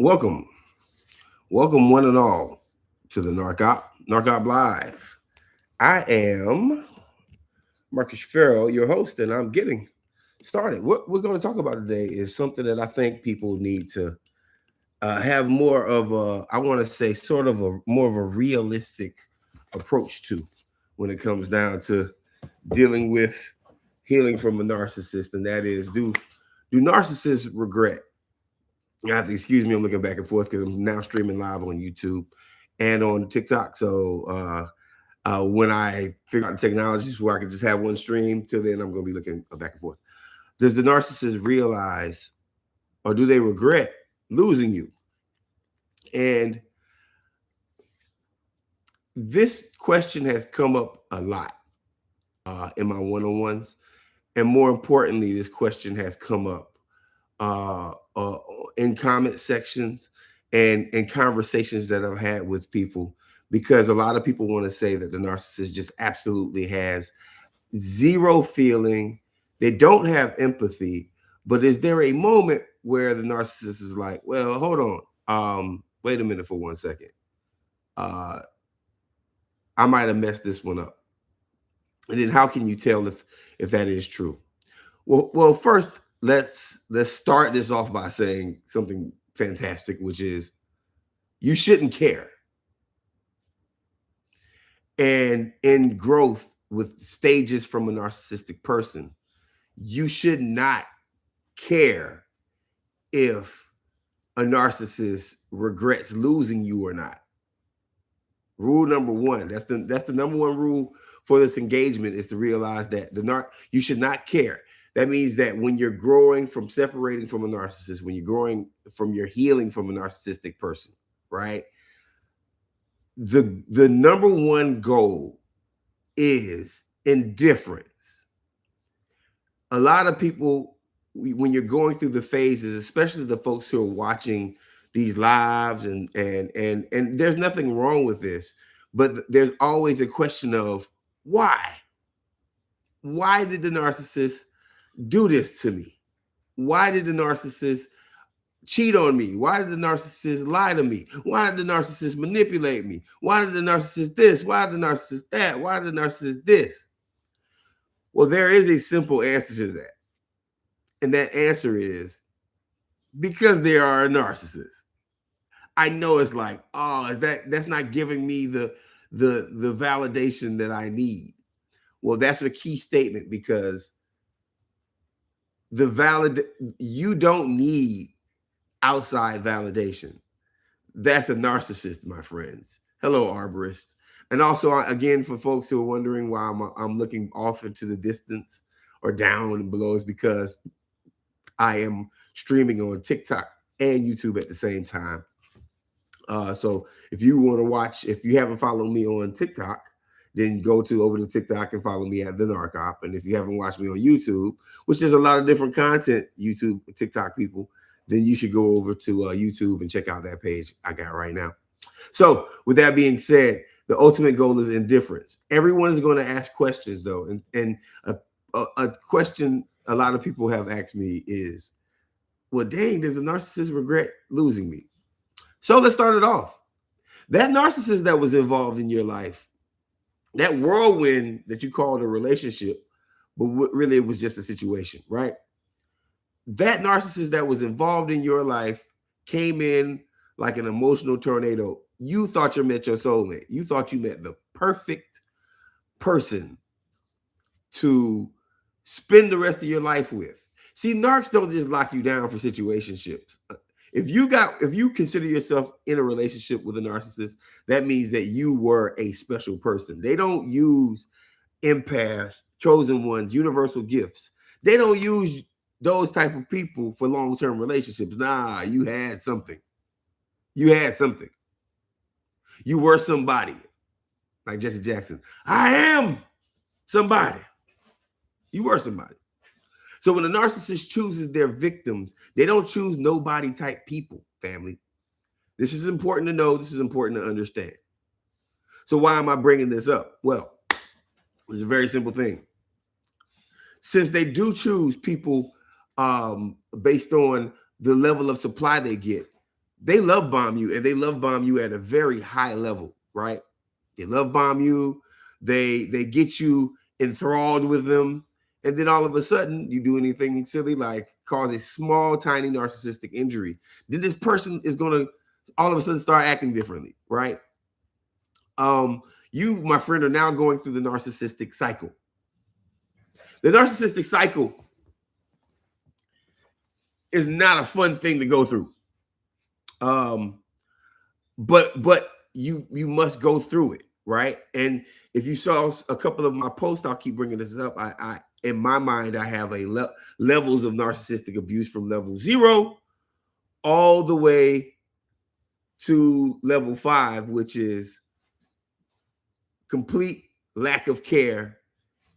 Welcome, welcome one and all to the Narc Opp Live. I am Marcus Farrell, your host, and I'm getting started. What we're going to talk about today is something that I think people need to have more of a, I want to say, sort of a more of a realistic approach to when it comes down to dealing with healing from a narcissist, and that is do narcissists regret? You have to excuse me. I'm looking back and forth because I'm now streaming live on YouTube and on TikTok. So when I figure out the technologies where I can just have one stream, till then I'm going to be looking back and forth. Does the narcissist realize, or do they regret losing you? And this question has come up a lot in my one-on-ones, and more importantly, this question has come up in comment sections and conversations that I've had with people, because a lot of people want to say that the narcissist just absolutely has zero feeling. They don't have empathy. But is there a moment where the narcissist is like, well, hold on, wait a minute for 1 second. I might have messed this one up. And then how can you tell if that is true? Well, first let's start this off by saying something fantastic, which is you shouldn't care. And in growth with stages from a narcissistic person, you should not care if a narcissist regrets losing you or not. Rule number one, that's the number one rule for this engagement, is to realize that you should not care. That means that when you're growing from separating from a narcissist, when you're growing from your healing from a narcissistic person, right? The number one goal is indifference. A lot of people, when you're going through the phases, especially the folks who are watching these lives, and there's nothing wrong with this, but there's always a question of why? Why did the narcissist do this to me? Why did the narcissist cheat on me? Why did the narcissist lie to me? Why did the narcissist manipulate me? Why did the narcissist this? Why did the narcissist that? Why did the narcissist this? Well, there is a simple answer to that. And that answer is because they are a narcissist. I know it's like, oh, that's not giving me the validation that I need. Well, that's a key statement, because you don't need outside validation. That's a narcissist, my friends. Hello, arborist. And also, again, for folks who are wondering why I'm looking off into the distance or down and below, is because I am streaming on TikTok and YouTube at the same time. So if you want to watch, if you haven't followed me on TikTok, then go over to TikTok and follow me at the Narc Opp. And if you haven't watched me on YouTube, which there's a lot of different content, YouTube, TikTok people, then you should go over to YouTube and check out that page I got right now. So with that being said, the ultimate goal is indifference. Everyone is going to ask questions, though. And a question a lot of people have asked me is, well, dang, does a narcissist regret losing me? So let's start it off. That narcissist that was involved in your life, that whirlwind that you called a relationship, but really it was just a situation, right? That narcissist that was involved in your life came in like an emotional tornado. You thought you met your soulmate. You thought you met the perfect person to spend the rest of your life with. See, narcs don't just lock you down for situationships. If you consider yourself in a relationship with a narcissist, that means that you were a special person. They don't use empaths, chosen ones, universal gifts. They don't use those type of people for long-term relationships. Nah, you had something. You had something. You were somebody. Like Jesse Jackson. I am somebody. You were somebody. So when a narcissist chooses their victims, they don't choose nobody type people, family. This is important to know. This is important to understand. So why am I bringing this up? Well, it's a very simple thing. Since they do choose people based on the level of supply they get, they love bomb you, and they love bomb you at a very high level, right? They love bomb you. They get you enthralled with them, and then all of a sudden you do anything silly like cause a small, tiny narcissistic injury. Then this person is going to all of a sudden start acting differently, right? You, my friend, are now going through the narcissistic cycle. The narcissistic cycle is not a fun thing to go through. But you must go through it, right? And if you saw a couple of my posts, I'll keep bringing this up. I in my mind, I have a levels of narcissistic abuse from level 0 all the way to level 5, which is complete lack of care,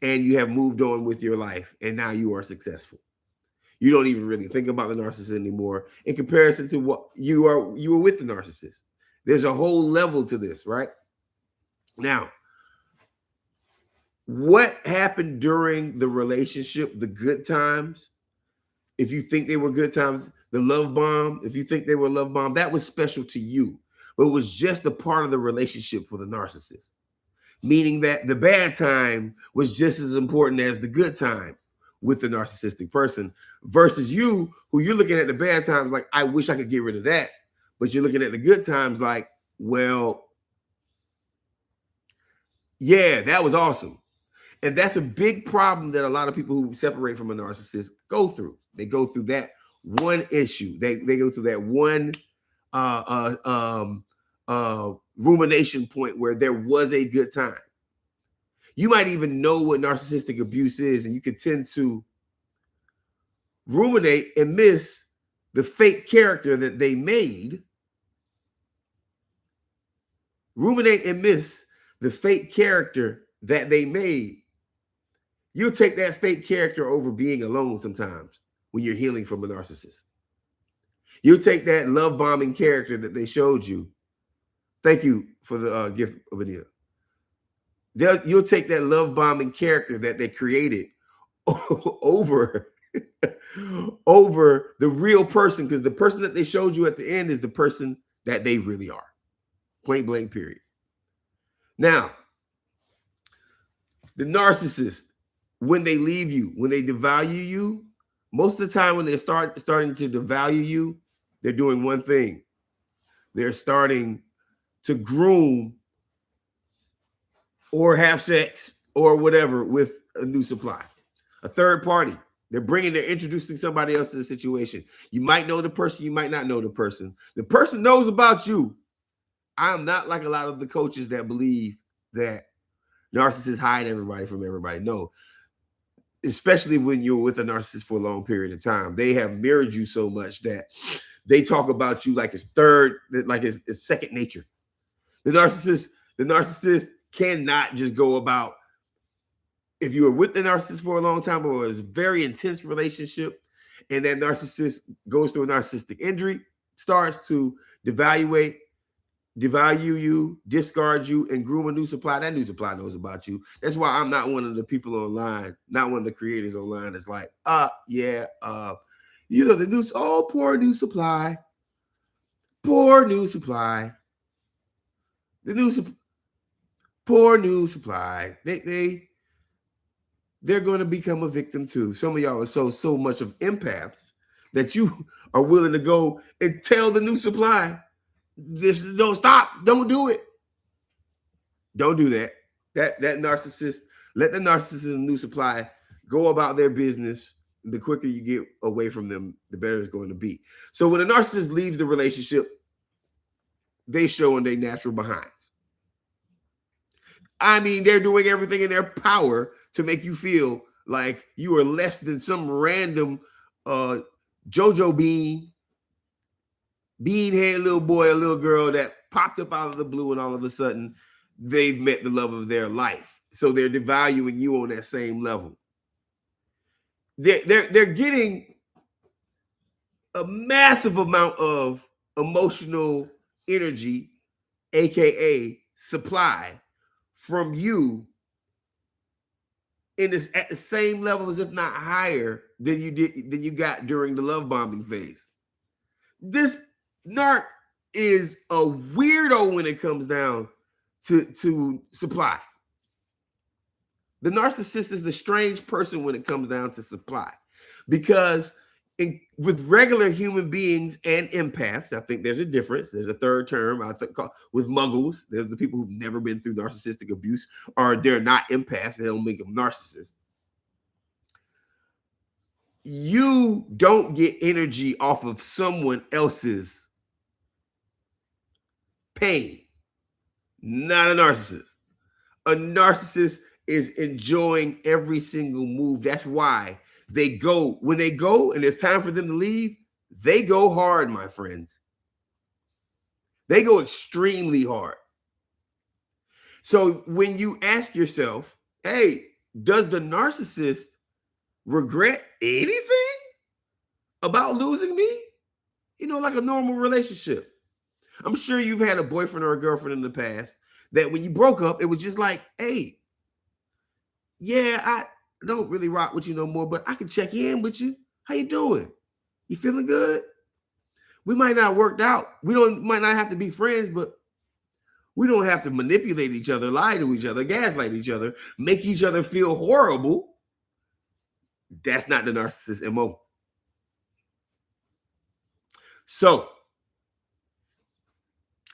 and you have moved on with your life, and now you are successful. You don't even really think about the narcissist anymore in comparison to what you were with the narcissist. There's a whole level to this, right? Now, what happened during the relationship, the good times, if you think they were good times, the love bomb, if you think they were love bomb, that was special to you, but it was just a part of the relationship for the narcissist, meaning that the bad time was just as important as the good time with the narcissistic person, versus you, who you're looking at the bad times like, I wish I could get rid of that. But you're looking at the good times like, well, yeah, that was awesome. And that's a big problem that a lot of people who separate from a narcissist go through. They go through that one issue. They go through that one rumination point where there was a good time. You might even know what narcissistic abuse is, and you can tend to ruminate and miss the fake character that they made. Ruminate and miss the fake character that they made. You'll take that fake character over being alone sometimes when you're healing from a narcissist. You'll take that love bombing character that they showed you. Thank you for the gift of Anita. You'll take that love bombing character that they created over the real person, because the person that they showed you at the end is the person that they really are. Point blank, period. Now, the narcissist, when they leave you, when they devalue you, most of the time when they're starting to devalue you, they're doing one thing. They're starting to groom or have sex or whatever with a new supply, a third party. They're introducing somebody else to the situation. You might know the person, you might not know the person. The person knows about you. I'm not like a lot of the coaches that believe that narcissists hide everybody from everybody. No, especially when you're with a narcissist for a long period of time. They have mirrored you so much that they talk about you like it's second nature. The narcissist cannot just go about, if you were with the narcissist for a long time or it was a very intense relationship and that narcissist goes through a narcissistic injury, starts to devalue you, discard you, and groom a new supply, that new supply knows about you. That's why I'm not one of the people online, not one of the creators online that's like, the news, poor new supply. Poor new supply. Poor new supply. They're going to become a victim too. Some of y'all are so much of empaths that you are willing to go and tell the new supply, don't stop, don't do it. Don't do that. That narcissist, let the narcissist and the new supply go about their business. The quicker you get away from them, the better it's going to be. So when a narcissist leaves the relationship, they show in their natural behinds. I mean, they're doing everything in their power to make you feel like you are less than some random JoJo beanhead little boy or little girl that popped up out of the blue, and all of a sudden they've met the love of their life. So they're devaluing you on that same level. They're getting a massive amount of emotional energy, aka supply, from you at the same level as, if not higher, than you got during the love bombing phase. This Narc is a weirdo when it comes down to supply. The narcissist is the strange person when it comes down to supply, because with regular human beings and empaths, I think there's a difference. There's a third term I think called with muggles. There's the people who've never been through narcissistic abuse, or they're not empaths. They don't make them narcissists. You don't get energy off of someone else's pain. Not a narcissist. A narcissist is enjoying every single move. That's why when they go and it's time for them to leave, they go hard, my friends. They go extremely hard. So when you ask yourself, hey, does the narcissist regret anything about losing me? Like a normal relationship. I'm sure you've had a boyfriend or a girlfriend in the past that when you broke up, it was just like, hey, yeah, I don't really rock with you no more, but I can check in with you. How you doing? You feeling good? We might not have worked out. Might not have to be friends, but we don't have to manipulate each other, lie to each other, gaslight each other, make each other feel horrible. That's not the narcissist MO. So,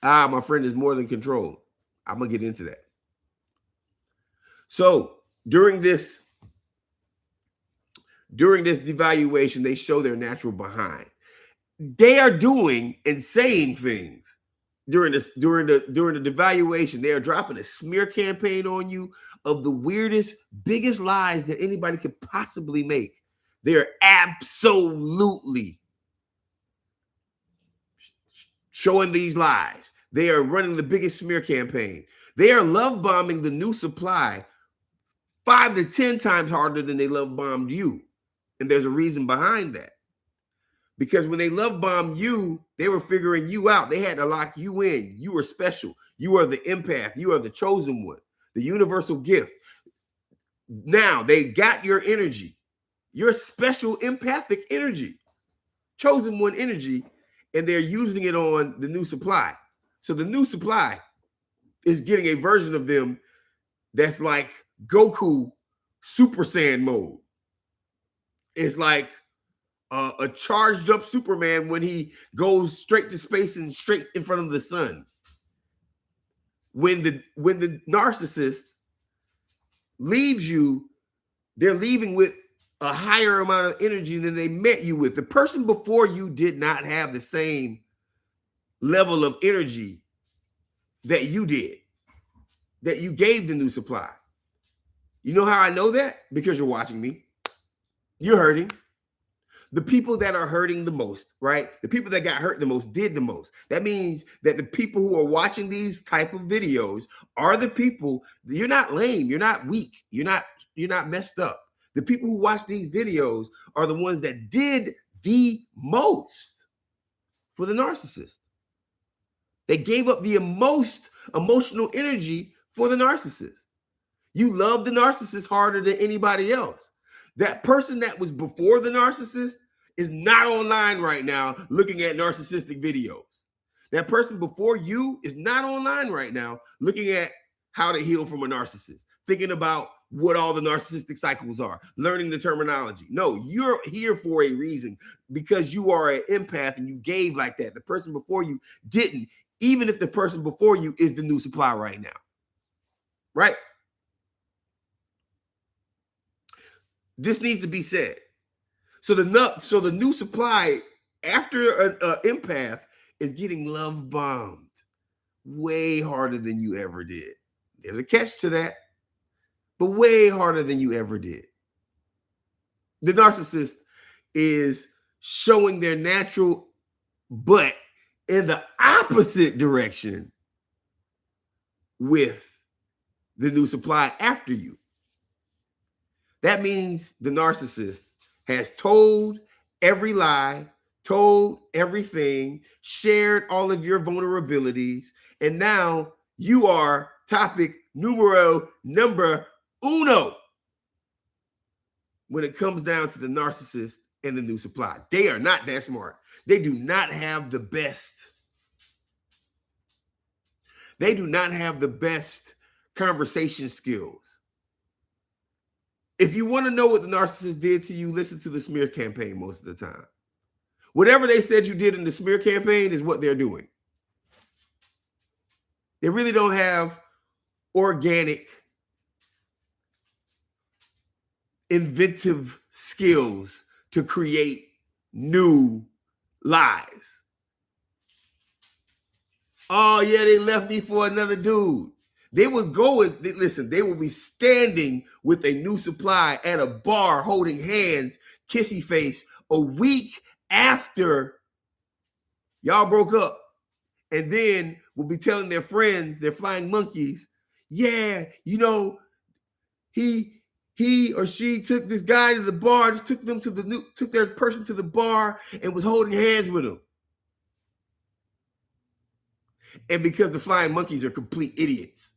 my friend is more than control. I'm going to get into that. So, during this devaluation, they show their natural behind. They are doing and saying things during the devaluation. They are dropping a smear campaign on you of the weirdest, biggest lies that anybody could possibly make. They are absolutely showing these lies. They are running the biggest smear campaign. They are love bombing the new supply 5 to 10 times harder than they love bombed you. And there's a reason behind that. Because when they love bombed you, they were figuring you out. They had to lock you in. You were special. You are the empath. You are the chosen one, the universal gift. Now they got your energy, your special empathic energy, chosen one energy, and they're using it on the new supply. So the new supply is getting a version of them that's like Goku Super Saiyan mode. It's like a charged up Superman when he goes straight to space and straight in front of the sun. When the narcissist leaves you, they're leaving with a higher amount of energy than they met you with. The person before you did not have the same level of energy that you did, that you gave the new supply. You know how I know that? Because you're watching me. You're hurting. The people that are hurting the most, right? The people that got hurt the most did the most. That means that the people who are watching these type of videos are the people. You're not lame. You're not weak. You're not messed up. The people who watch these videos are the ones that did the most for the narcissist. They gave up the most emotional energy for the narcissist. You love the narcissist harder than anybody else. That person that was before the narcissist is not online right now looking at narcissistic videos. That person before you is not online right now looking at how to heal from a narcissist, thinking about what all the narcissistic cycles are, learning the terminology. No, you're here for a reason, because you are an empath and you gave like that. The person before you didn't, even if the person before you is the new supply right now. Right? This needs to be said. So the new supply after an empath is getting love bombed way harder than you ever did. There's a catch to that, but way harder than you ever did. The narcissist is showing their natural butt in the opposite direction with the new supply after you. That means the narcissist has told every lie, told everything, shared all of your vulnerabilities, and now you are topic numero uno when it comes down to the narcissist in the new supply. They are not that smart. They do not have the best. They do not have the best conversation skills. If you want to know what the narcissist did to you, listen to the smear campaign most of the time. Whatever they said you did in the smear campaign is what they're doing. They really don't have organic, inventive skills to create new lies. Oh, yeah, they left me for another dude. They would go and listen, they would be standing with a new supply at a bar holding hands, kissy face, a week after y'all broke up. And then will be telling their friends, their flying monkeys, yeah, you know, he or she took this guy to the bar, just took their person to the bar and was holding hands with him. And because the flying monkeys are complete idiots,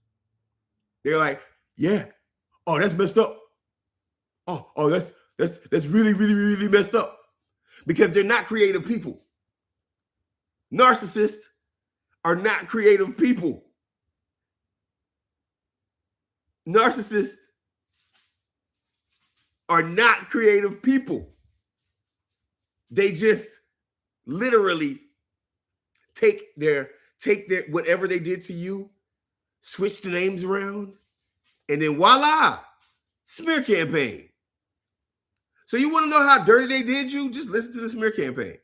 they're like, yeah, oh, that's messed up. Oh, that's really, really, really messed up. Because they're not creative people. Narcissists are not creative people. Narcissists are not creative people. They just literally take their whatever they did to you, switch the names around, and then voila, smear campaign. So you want to know how dirty they did you? Just listen to the smear campaign.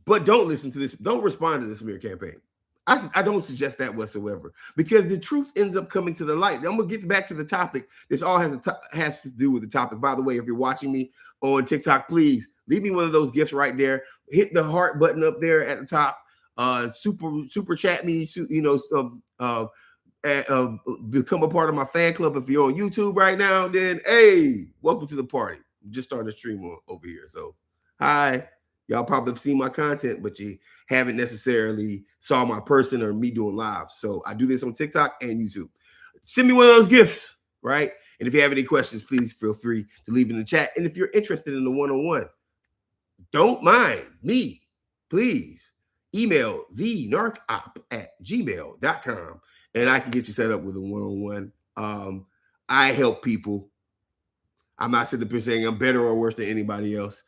But don't listen to this. Don't respond to the smear campaign. I don't suggest that whatsoever, because the truth ends up coming to the light. I'm gonna get back to the topic. This all has to do with the topic. By the way, if you're watching me on TikTok, please leave me one of those gifts right there. Hit the heart button up there at the top. Super chat me. Become a part of my fan club. If you're on YouTube right now, then hey, welcome to the party. I'm just starting to stream over here. So hi. Y'all probably have seen my content, but you haven't necessarily saw my person or me doing live. So I do this on TikTok and YouTube. Send me one of those gifts, right? And if you have any questions, please feel free to leave in the chat. And if you're interested in the one-on-one, don't mind me, please email the narcopp@gmail.com and I can get you set up with a one-on-one. I help people. I'm not sitting up here saying I'm better or worse than anybody else.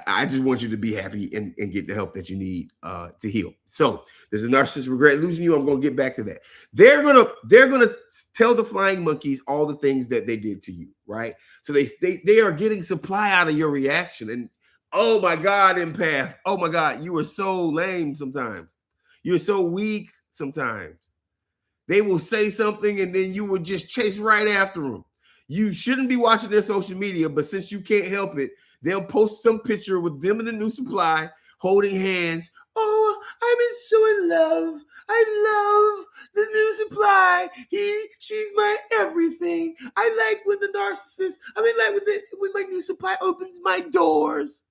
I just want you to be happy and get the help that you need to heal. So there's a narcissist regret losing you. I'm going to get back to that. They're gonna tell the flying monkeys all the things that they did to you, right? So they are getting supply out of your reaction. And oh my God, empath. Oh my God, you are so lame sometimes. You're so weak sometimes. They will say something and then you will just chase right after them. You shouldn't be watching their social media, but since you can't help it, they'll post some picture with them in the new supply, holding hands. Oh, so in love. I love the new supply. She's my everything. I like when the narcissist, when my new supply opens my doors.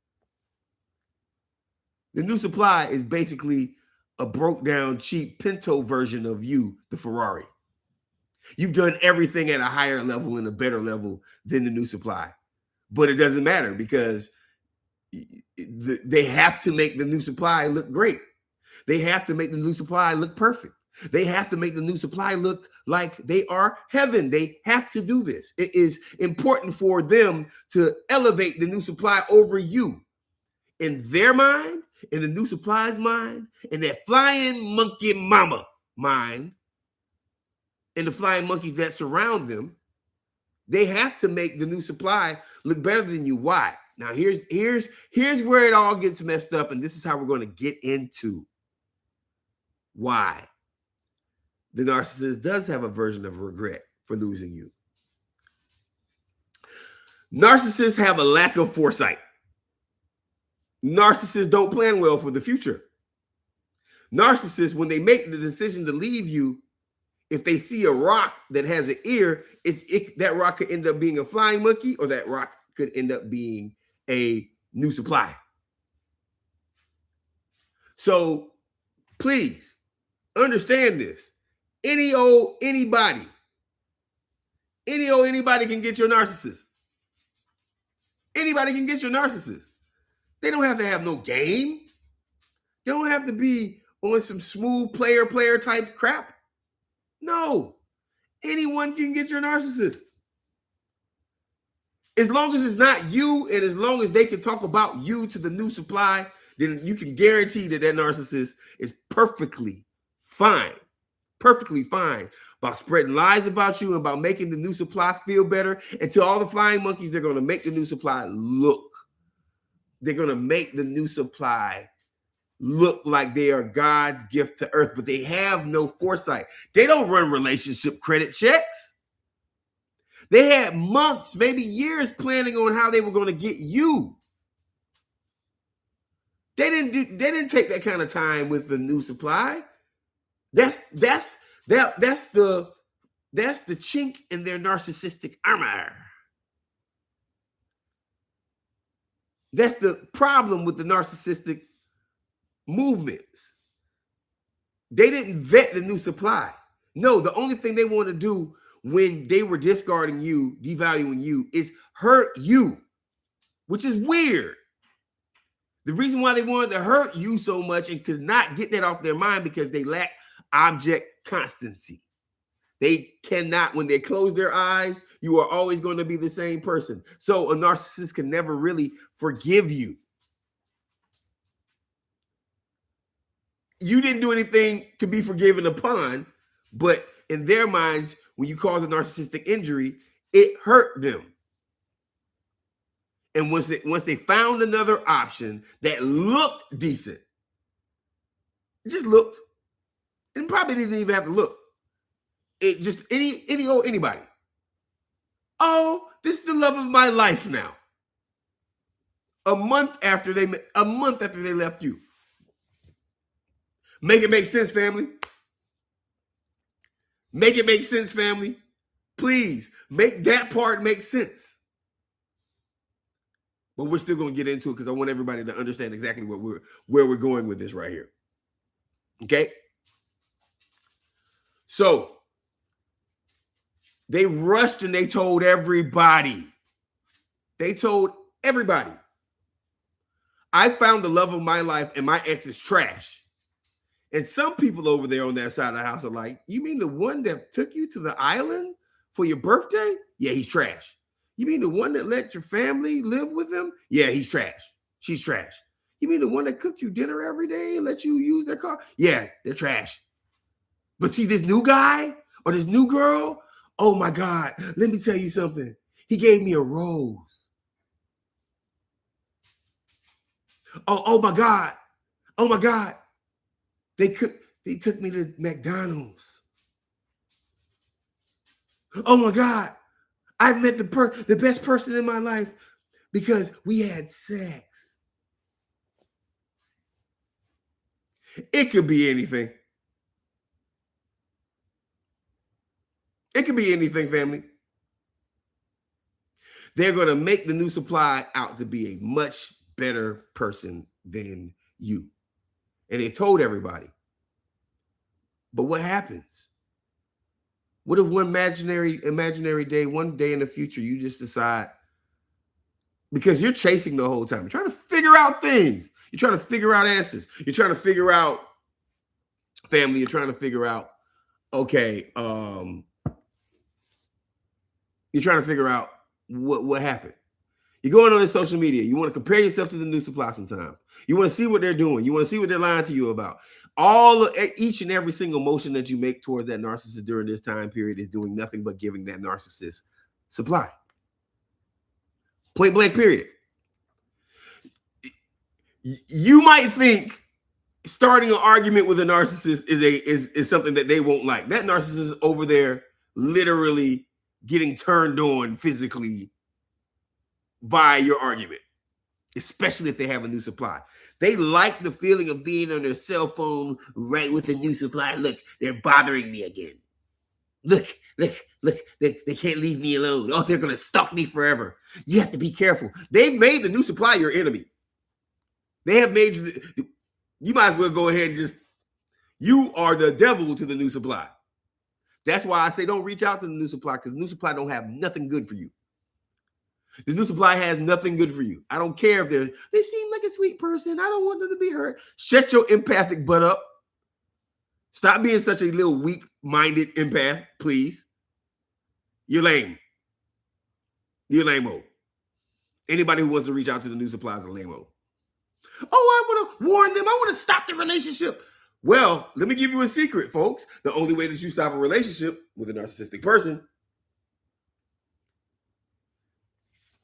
The new supply is basically a broke down, cheap Pinto version of you, the Ferrari. You've done everything at a higher level and a better level than the new supply. But it doesn't matter because they have to make the new supply look great. They have to make the new supply look perfect. They have to make the new supply look like they are heaven. They have to do this. It is important for them to elevate the new supply over you. In their mind, in the new supply's mind, in that flying monkey mama mind, and the flying monkeys that surround them, they have to make the new supply look better than you. Why? Now, here's where it all gets messed up, and this is how we're going to get into why the narcissist does have a version of regret for losing you. Narcissists have a lack of foresight. Narcissists don't plan well for the future. Narcissists, when they make the decision to leave you, if they see a rock that has an ear, that rock could end up being a flying monkey, or that rock could end up being a new supply. So please understand this. Anybody can get your narcissist. Anybody can get your narcissist. They don't have to have no game. They don't have to be on some smooth player type crap. No. Anyone can get your narcissist. As long as it's not you, and as long as they can talk about you to the new supply, then you can guarantee that that narcissist is perfectly fine about spreading lies about you and about making the new supply feel better. And to all the flying monkeys, they're going to make the new supply look. They're going to make the new supply look like they are God's gift to earth, but they have no foresight. They don't run relationship credit checks. They had months, maybe years planning on how they were going to get you. They didn't take that kind of time with the new supply. That's the chink in their narcissistic armor. That's the problem with the narcissistic movements. They didn't vet the new supply. No, the only thing they want to do when they were discarding you, devaluing you, is hurt you, which is weird. The reason why they wanted to hurt you so much and could not get that off their mind because they lack object constancy. They cannot, when they close their eyes, you are always going to be the same person. So a narcissist can never really forgive you. You didn't do anything to be forgiven upon, but in their minds, when you cause a narcissistic injury, it hurt them. And once they found another option that looked decent, it just looked, and probably didn't even have to look. It just anybody. Oh, this is the love of my life now. A month after they left you. Make it make sense, family. Make it make sense, family. Please make that part make sense. But we're still going to get into it because I want everybody to understand exactly where we're going with this right here. Okay? So they rushed and they told everybody. They told everybody. I found the love of my life and my ex is trash. And some people over there on that side of the house are like, you mean the one that took you to the island for your birthday? Yeah, he's trash. You mean the one that let your family live with him? Yeah, he's trash. She's trash. You mean the one that cooked you dinner every day and let you use their car? Yeah, they're trash. But see, this new guy or this new girl, oh my God, let me tell you something. He gave me a rose. Oh my God. Oh my God. They took me to McDonald's. Oh my God. I've met the best person in my life because we had sex. It could be anything. It could be anything, family. They're going to make the new supply out to be a much better person than you. And they told everybody. But what happens? What if one imaginary day, one day in the future, you just decide, because you're chasing the whole time, you're trying to figure out things. You're trying to figure out answers. You're trying to figure out family. You're trying to figure out, okay, you're trying to figure out what happened. You're going on this social media. You want to compare yourself to the new supply sometimes. You want to see what they're doing. You want to see what they're lying to you about. Each and every single motion that you make towards that narcissist during this time period is doing nothing but giving that narcissist supply. Point blank, period. You might think starting an argument with a narcissist is something that they won't like. That narcissist over there literally getting turned on physically by your argument, especially if they have a new supply. They like the feeling of being on their cell phone right with a new supply. Look, they're bothering me again. Look, they can't leave me alone. Oh, they're going to stalk me forever. You have to be careful. They've made the new supply your enemy. They have made, you might as well go ahead and you are the devil to the new supply. That's why I say don't reach out to the new supply, because the new supply don't have nothing good for you. The new supply has nothing good for you. I don't care if they seem like a sweet person. I don't want them to be hurt. Shut your empathic butt up. Stop being such a little weak-minded empath, please. You're lame. You're lame-o. Anybody who wants to reach out to the new supply is a lame-o. Oh, I want to warn them. I want to stop the relationship. Well, let me give you a secret, folks. The only way that you stop a relationship with a narcissistic person,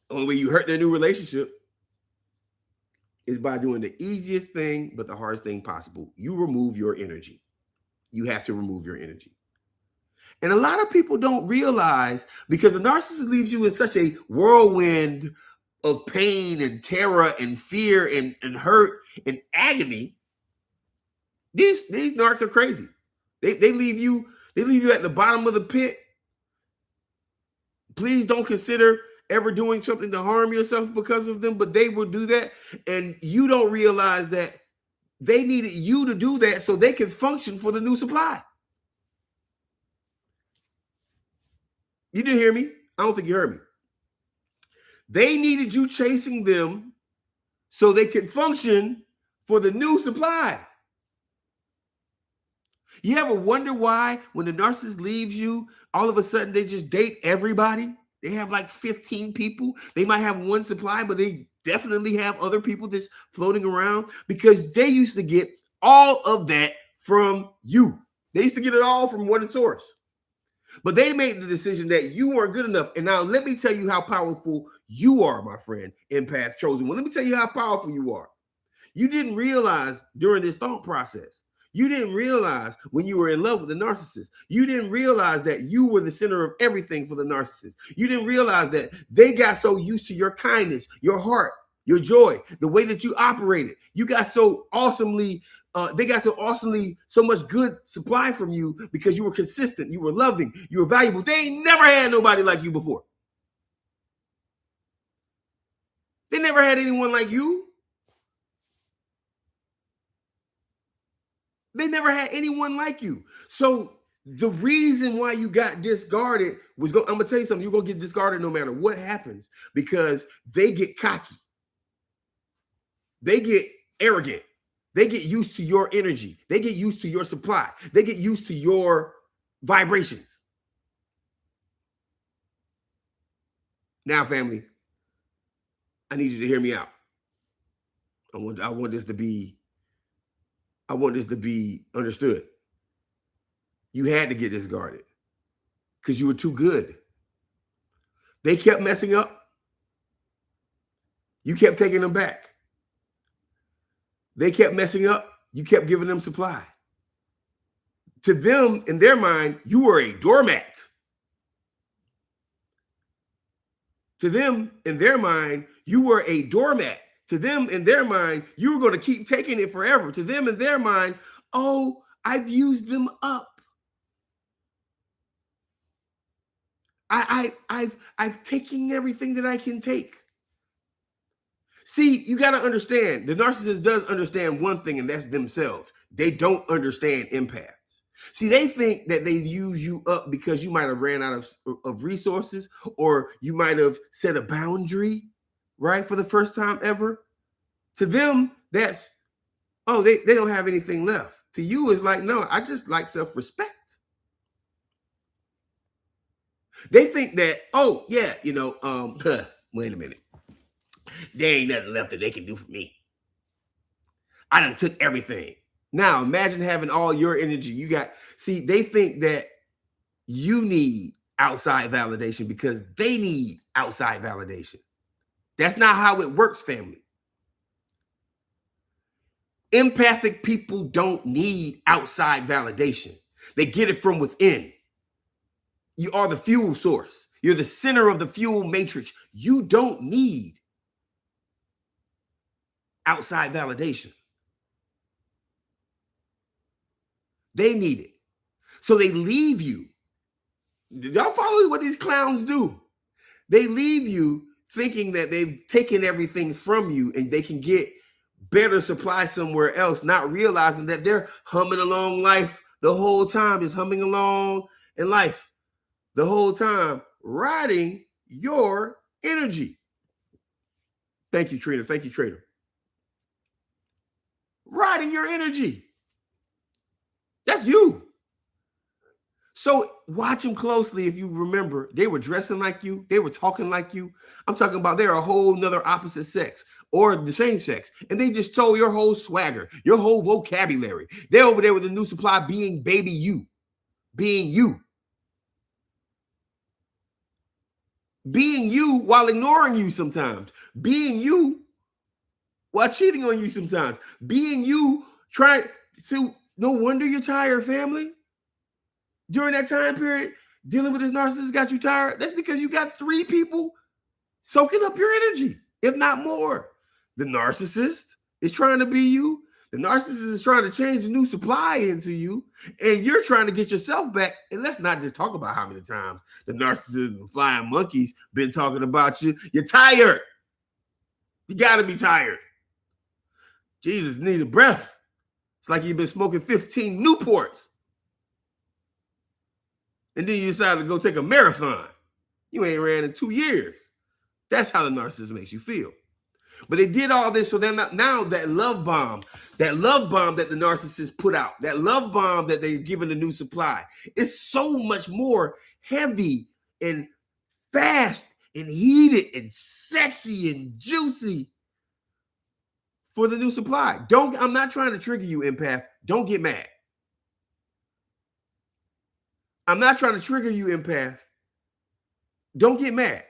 the only way you hurt their new relationship is by doing the easiest thing, but the hardest thing possible. You remove your energy. You have to remove your energy. And a lot of people don't realize, because the narcissist leaves you in such a whirlwind of pain and terror and fear and hurt and agony. These narcs are crazy. They leave you at the bottom of the pit. Please don't consider ever doing something to harm yourself because of them, but they will do that. And you don't realize that they needed you to do that so they could function for the new supply. You didn't hear me? I don't think you heard me. They needed you chasing them so they could function for the new supply. You ever wonder why when the narcissist leaves you, all of a sudden they just date everybody? They have like 15 people. They might have one supply, but they definitely have other people just floating around because they used to get all of that from you. They used to get it all from one source. But they made the decision that you weren't good enough. And now let me tell you how powerful you are, my friend, empath chosen one. Let me tell you how powerful you are. You didn't realize during this thought process. You didn't realize when you were in love with the narcissist. You didn't realize that you were the center of everything for the narcissist. You didn't realize that they got so used to your kindness, your heart, your joy, the way that you operated. You got so awesomely, so much good supply from you because you were consistent, you were loving, you were valuable. They ain't never had nobody like you before. They never had anyone like you. They never had anyone like you. So the reason why you got discarded was, I'm going to tell you something, you're going to get discarded no matter what happens because they get cocky. They get arrogant. They get used to your energy. They get used to your supply. They get used to your vibrations. Now, family, I need you to hear me out. I want this to be understood. You had to get discarded because you were too good. They kept messing up. You kept taking them back. They kept messing up. You kept giving them supply. To them, in their mind, you were a doormat. To them, in their mind, you were a doormat. To them, in their mind, you were going to keep taking it forever. To them, in their mind, oh, I've used them up. I've taken everything that I can take. See, you got to understand, the narcissist does understand one thing, and that's themselves. They don't understand empaths. See, they think that they use you up because you might have ran out of resources, or you might have set a boundary, right, for the first time ever. To them, that's, oh, they don't have anything left. To you, it's like, no, I just like self-respect. They think that, oh, yeah, wait a minute. There ain't nothing left that they can do for me. I done took everything. Now, imagine having all your energy. They think that you need outside validation because they need outside validation. That's not how it works, family. Empathic people don't need outside validation. They get it from within. You are the fuel source. You're the center of the fuel matrix. You don't need outside validation. They need it. So they leave you. Y'all follow what these clowns do? They leave you thinking that they've taken everything from you and they can get better supply somewhere else, not realizing that they're humming along life the whole time, just humming along in life the whole time, riding your energy. Thank you, Trina. Thank you, Trader. riding your energy. That's you. So watch them closely. If you remember, they were dressing like you, they were talking like you. I'm talking about they're a whole nother opposite sex or the same sex, and they just stole your whole swagger, your whole vocabulary. They're over there with the new supply being baby you, being you. Being you while ignoring you sometimes. Being you while cheating on you sometimes. Being you trying to, no wonder you're tired, family. During that time period, dealing with this narcissist got you tired. That's because you got 3 people soaking up your energy, if not more. The narcissist is trying to be you. The narcissist is trying to change the new supply into you, and you're trying to get yourself back. And let's not just talk about how many times the narcissist and flying monkeys been talking about you. You're tired. You got to be tired. Jesus, need a breath. It's like you've been smoking 15 Newports. And then you decide to go take a marathon. You ain't ran in 2 years. That's how the narcissist makes you feel. But they did all this, so they're not, now that love bomb that the narcissist put out, that love bomb that they're giving the new supply, is so much more heavy and fast and heated and sexy and juicy for the new supply. I'm not trying to trigger you, empath. Don't get mad. I'm not trying to trigger you, empath. Don't get mad.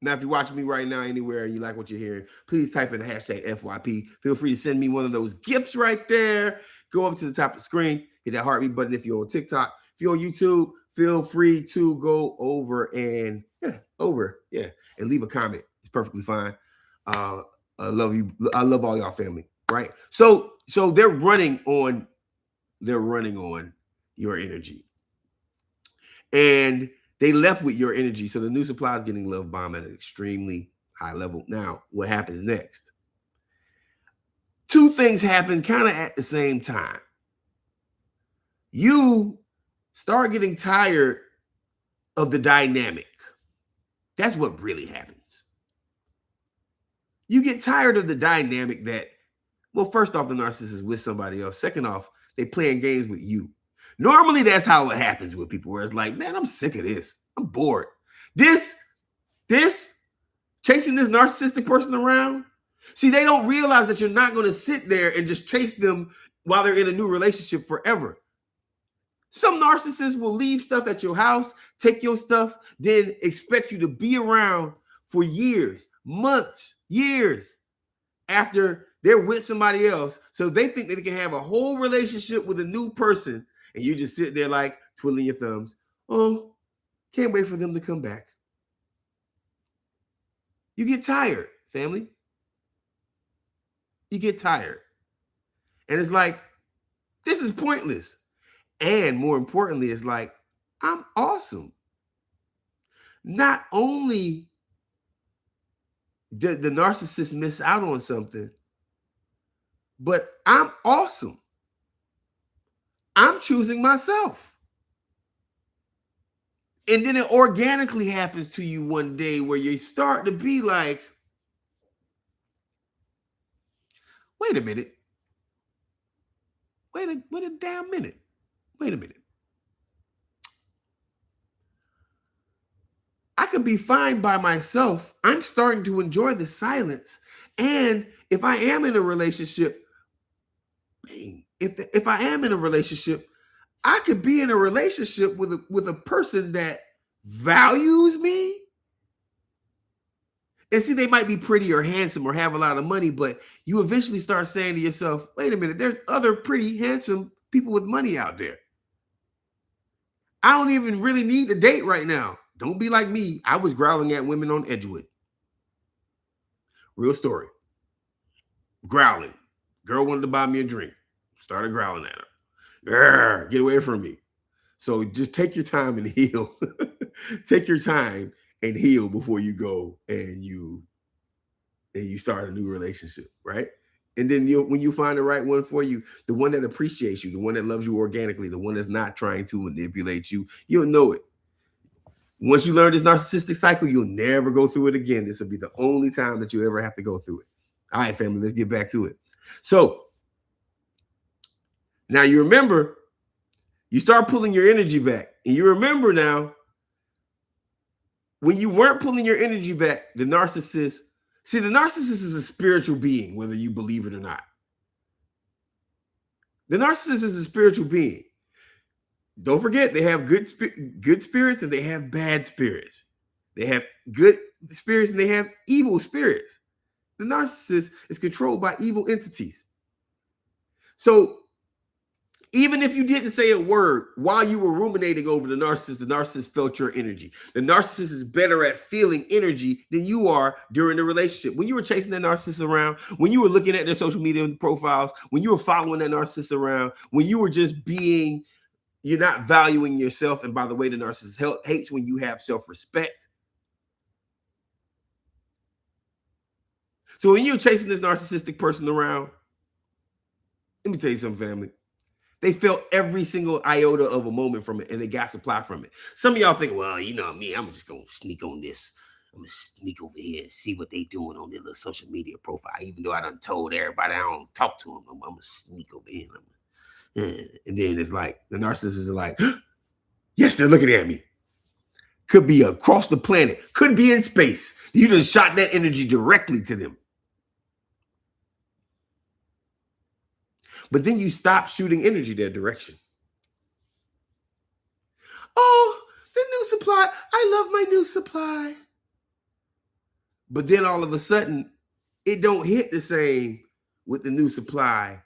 Now, if you're watching me right now anywhere and you like what you're hearing, please type in the hashtag FYP. Feel free to send me one of those gifts right there. Go up to the top of the screen, hit that heartbeat button if you're on TikTok. If you're on YouTube, feel free to go over and leave a comment. It's perfectly fine. I love you. I love all y'all family, right? So they're running on your energy. And they left with your energy. So the new supply is getting love bomb at an extremely high level. Now, what happens next? 2 things happen kind of at the same time. You start getting tired of the dynamic. That's what really happens. You get tired of the dynamic that, well, first off, the narcissist is with somebody else. Second off, they playing games with you. Normally, that's how it happens with people, where it's like, man, I'm sick of this. I'm bored. This, chasing this narcissistic person around. See, they don't realize that you're not going to sit there and just chase them while they're in a new relationship forever. Some narcissists will leave stuff at your house, take your stuff, then expect you to be around for years, months, years after they're with somebody else. So they think that they can have a whole relationship with a new person. And you just sit there like twiddling your thumbs. Oh, can't wait for them to come back. You get tired, family. You get tired. And it's like, this is pointless. And more importantly, it's like, I'm awesome. Not only did the narcissist miss out on something, but I'm awesome. I'm choosing myself. And then it organically happens to you one day where you start to be like, wait a minute. Wait a damn minute. Wait a minute. I could be fine by myself. I'm starting to enjoy the silence. And if I am in a relationship, if I am in a relationship, I could be in a relationship with a person that values me. And see, they might be pretty or handsome or have a lot of money, but you eventually start saying to yourself, wait a minute, there's other pretty, handsome people with money out there. I don't even really need a date right now. Don't be like me. I was growling at women on Edgewood. Real story. Growling. Girl wanted to buy me a drink. Started growling at her. Get away from me. So just take your time and heal. Take your time and heal before you go and you start a new relationship, right? And then when you find the right one for you, the one that appreciates you, the one that loves you organically, the one that's not trying to manipulate you, you'll know it. Once you learn this narcissistic cycle, you'll never go through it again. This will be the only time that you ever have to go through it. All right, family, let's get back to it. So now you remember, you start pulling your energy back. And you remember now, when you weren't pulling your energy back, the narcissist is a spiritual being, whether you believe it or not. The narcissist is a spiritual being. Don't forget, they have good spirits and they have bad spirits. They have good spirits and they have evil spirits. The narcissist is controlled by evil entities. So even if you didn't say a word while you were ruminating over the narcissist felt your energy. The narcissist is better at feeling energy than you are during the relationship. When you were chasing that narcissist around, when you were looking at their social media profiles, when you were following that narcissist around, when you were just being, you're not valuing yourself. And by the way, the narcissist hates when you have self-respect. So when you're chasing this narcissistic person around, let me tell you something, family. They felt every single iota of a moment from it, and they got supply from it. Some of y'all think, well, you know me, I'm just going to sneak on this. I'm going to sneak over here and see what they doing on their little social media profile. Even though I done told everybody I don't talk to them, I'm going to sneak over here. And then it's like, the narcissist is like, yes, they're looking at me. Could be across the planet. Could be in space. You just shot that energy directly to them. But then you stop shooting energy their direction. Oh, the new supply. I love my new supply. But then all of a sudden, it don't hit the same with the new supply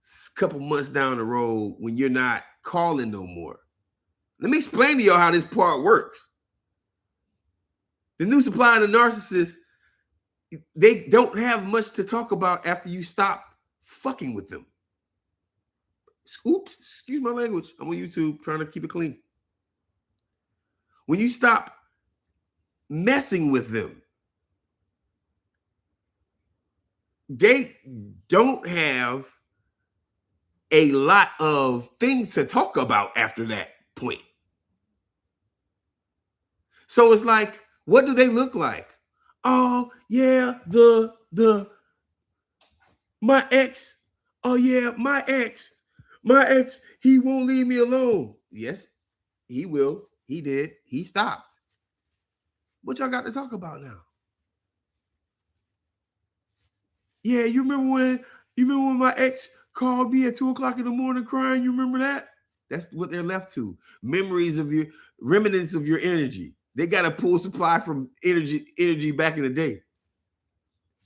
a couple months down the road when you're not calling no more. Let me explain to y'all how this part works. The new supply and the narcissist, they don't have much to talk about after you stop fucking with them. Oops, excuse my language. I'm on YouTube trying to keep it clean. When you stop messing with them, they don't have a lot of things to talk about after that point. So it's like, what do they look like? Oh, yeah, my ex. Oh, yeah, my ex. My ex, he won't leave me alone. Yes, he will. He did. He stopped. What y'all got to talk about now? Yeah, you remember when my ex called me at 2 o'clock in the morning crying? You remember that? That's what they're left to. Memories of your remnants of your energy. They got to pull supply from energy back in the day.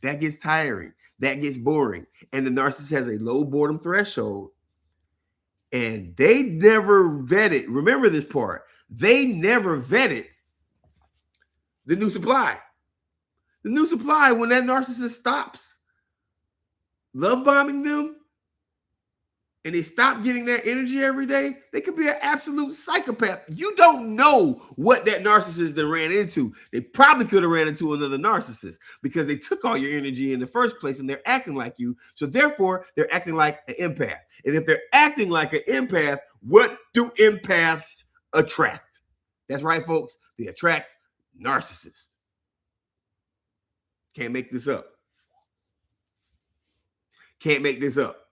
That gets tiring. That gets boring. And the narcissist has a low boredom threshold. And they never vetted. Remember this part. They never vetted the new supply. The new supply, when that narcissist stops love bombing them and they stop getting that energy every day, they could be an absolute psychopath. You don't know what that narcissist they ran into. They probably could have ran into another narcissist because they took all your energy in the first place and they're acting like you. So therefore, they're acting like an empath. And if they're acting like an empath, what do empaths attract? That's right, folks. They attract narcissists. Can't make this up. Can't make this up.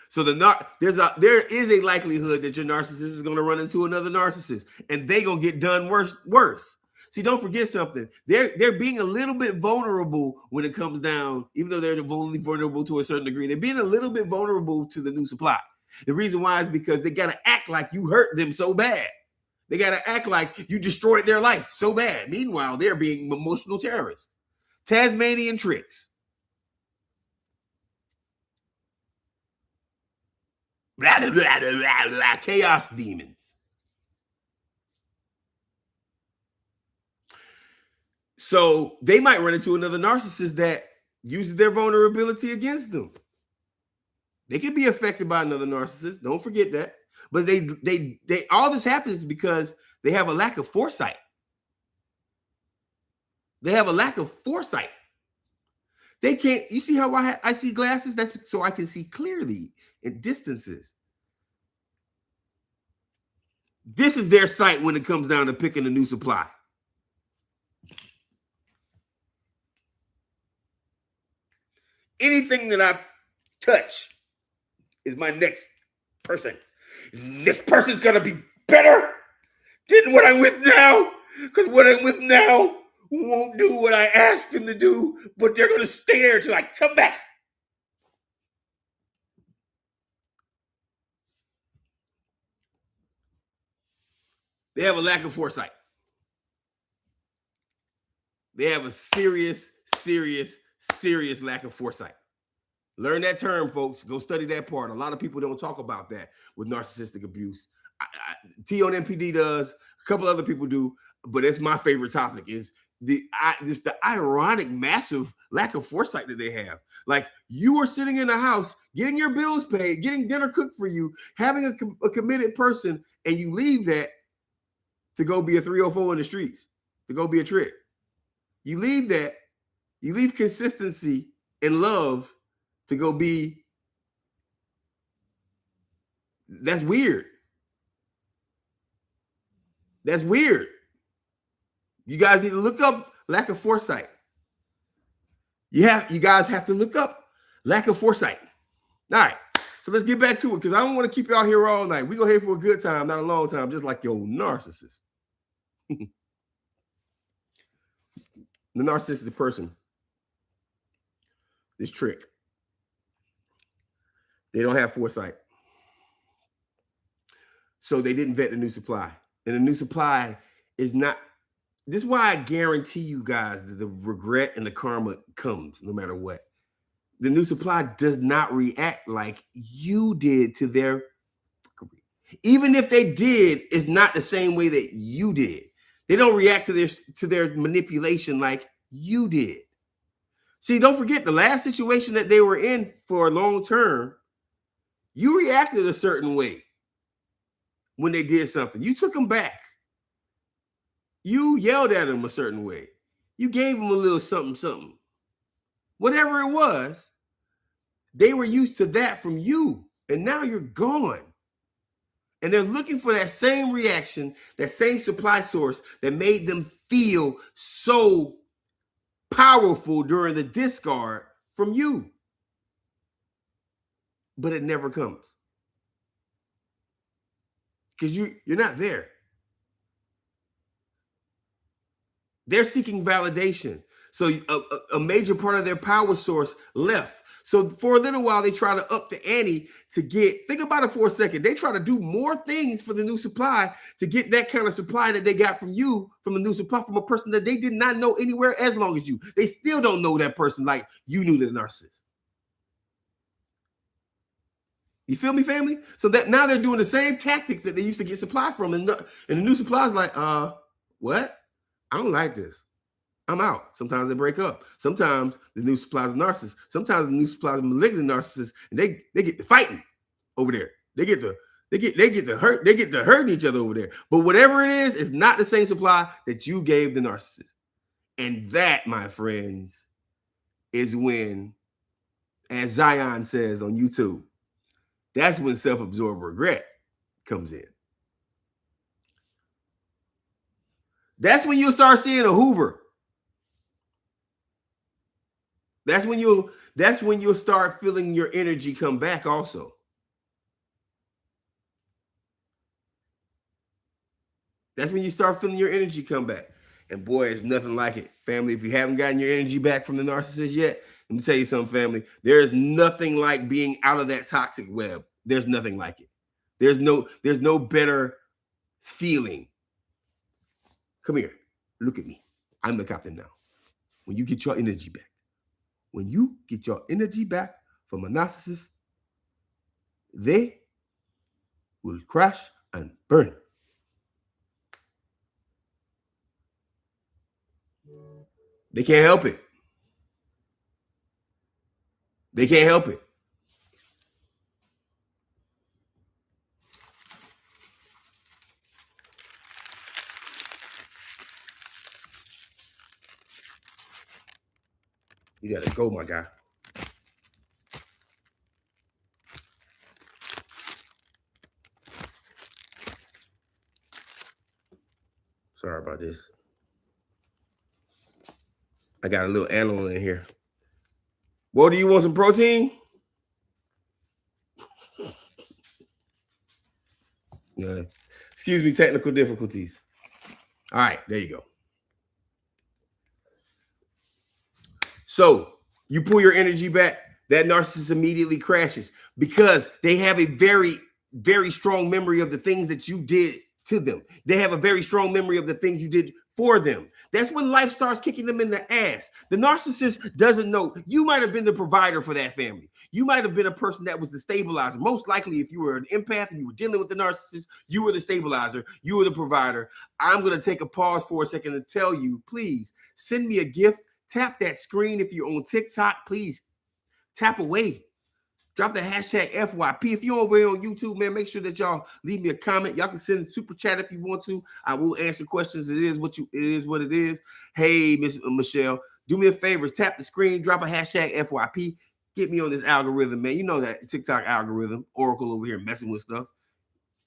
So there is a likelihood that your narcissist is going to run into another narcissist, and they gonna get done worse. See, don't forget something. They're being a little bit vulnerable when it comes down, even though they're only vulnerable to a certain degree. They're being a little bit vulnerable to the new supply. The reason why is because they gotta act like you hurt them so bad. They gotta act like you destroyed their life so bad. Meanwhile, they're being emotional terrorists. Tasmanian tricks. Blah, blah, blah, blah, blah, chaos demons. So they might run into another narcissist that uses their vulnerability against them. They can be affected by another narcissist. Don't forget that. But they all this happens because they have a lack of foresight. They have a lack of foresight. They can't. You see how I see glasses? That's so I can see clearly in distances. This is their sight when it comes down to picking a new supply. Anything that I touch is my next person. This person's gonna be better than what I'm with now, because what I'm with now won't do what I asked them to do, but they're gonna stay there until I come back. They have a lack of foresight. They have a serious lack of foresight. Learn that term, folks. Go study that part. A lot of people don't talk about that with narcissistic abuse. T on MPD does. A couple other people do, but it's my favorite topic. Is the ironic, massive lack of foresight that they have. Like, you are sitting in a house, getting your bills paid, getting dinner cooked for you, having a committed person, and you leave that to go be a 304 in the streets, to go be a trick. You leave that. You leave consistency and love to go be. That's weird. That's weird. You guys need to look up lack of foresight. You guys have to look up lack of foresight. All right. So let's get back to it, because I don't want to keep y'all here all night. We're going to here for a good time, not a long time, just like your narcissist. The narcissistic person, this trick, they don't have foresight. So they didn't vet the new supply. And the new supply is not, this is why I guarantee you guys that the regret and the karma comes no matter what. The new supply does not react like you did to their, even if they did, it's not the same way that you did. They don't react to their manipulation like you did. See, don't forget the last situation that they were in for a long term, you reacted a certain way when they did something. You took them back. You yelled at them a certain way. You gave them a little something. Whatever it was, they were used to that from you, and now you're gone. And they're looking for that same reaction, that same supply source that made them feel so powerful during the discard from you. But it never comes. Because you're not there. They're seeking validation. So a major part of their power source left. So for a little while, they try to up the ante to get, think about it for a second. They try to do more things for the new supply to get that kind of supply that they got from you, from the new supply, from a person that they did not know anywhere as long as you. They still don't know that person like you knew the narcissist. You feel me, family? So that now they're doing the same tactics that they used to get supply from. And the new supply is like, what? I don't like this. I'm out. Sometimes they break up. Sometimes the new supply is a narcissist. Sometimes the new supply is a malignant narcissist, and they get to fighting over there. They get to hurting each other over there. But whatever it is, it's not the same supply that you gave the narcissist. And that, my friends, is when, as Zion says on YouTube, that's when self-absorbed regret comes in. That's when you'll start seeing a Hoover. That's when you'll start feeling your energy come back also. That's when you start feeling your energy come back. And boy, it's nothing like it. Family, if you haven't gotten your energy back from the narcissist yet, let me tell you something, family. There is nothing like being out of that toxic web. There's nothing like it. There's no better feeling. Come here. Look at me. I'm the captain now. When you get your energy back. When you get your energy back from a narcissist, they will crash and burn. They can't help it. They can't help it. You gotta go, my guy. Sorry about this. I got a little animal in here. Well, do you want some protein? Excuse me, technical difficulties. All right, there you go. So you pull your energy back, that narcissist immediately crashes because they have a very, very strong memory of the things that you did to them. They have a very strong memory of the things you did for them. That's when life starts kicking them in the ass. The narcissist doesn't know. You might have been the provider for that family. You might have been a person that was the stabilizer. Most likely, if you were an empath and you were dealing with the narcissist, you were the stabilizer. You were the provider. I'm going to take a pause for a second and tell you, please send me a gift. Tap that screen. If you're on TikTok, please tap away. Drop the hashtag FYP. If you're over here on YouTube, man, make sure that y'all leave me a comment. Y'all can send a super chat if you want to. I will answer questions. It is what it is. Hey, Miss Michelle, do me a favor. Tap the screen. Drop a hashtag FYP. Get me on this algorithm, man. You know that TikTok algorithm. Oracle over here messing with stuff.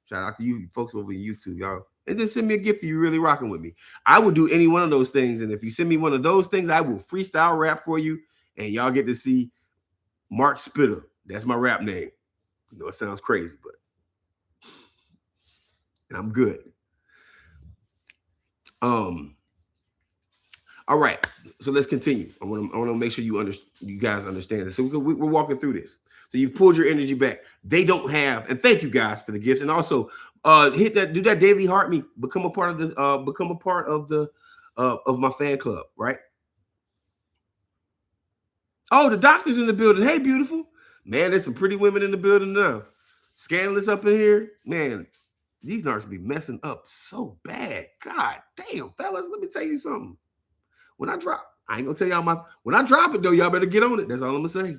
Shout out to you folks over on YouTube, y'all. And then send me a gift if you're really rocking with me. I will do any one of those things. And if you send me one of those things, I will freestyle rap for you. And y'all get to see Mark Spitter. That's my rap name. You know, it sounds crazy, but and I'm good. All right. So let's continue. I want to make sure you guys understand this. So we're walking through this. So you've pulled your energy back. They don't have, and thank you guys for the gifts. And also do that daily heart me. Become a part of my fan club, right? Oh, the doctor's in the building. Hey, beautiful. Man, there's some pretty women in the building now. Scandalous up in here. Man, these narcs be messing up so bad. God damn, fellas, let me tell you something. When I drop, I ain't gonna tell y'all when I drop it though, y'all better get on it. That's all I'm gonna say.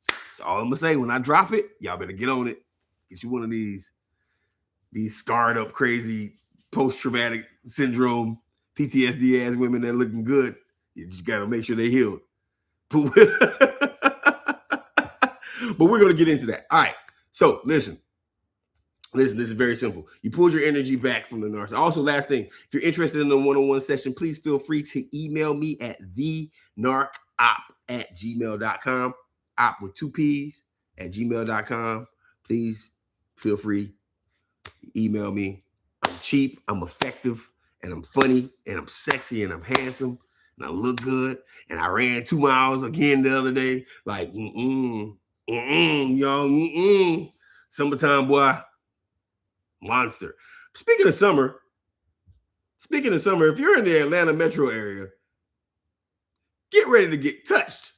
That's all I'm gonna say. When I drop it, y'all better get on it. Get you one of these scarred up, crazy, post-traumatic syndrome, PTSD ass women that looking good. You just gotta make sure they healed. But we're going to get into that. All right. So listen, this is very simple. You pulled your energy back from the narcissist. Also, last thing, if you're interested in a one-on-one session, please feel free to email me at thenarcopp@gmail.com. Op with 2 P's at gmail.com. Please feel free. Email me. I'm cheap. I'm effective. And I'm funny. And I'm sexy. And I'm handsome. And I look good. And I ran 2 miles again the other day. Like, y'all, summertime, boy, monster. Speaking of summer, if you're in the Atlanta metro area, get ready to get touched.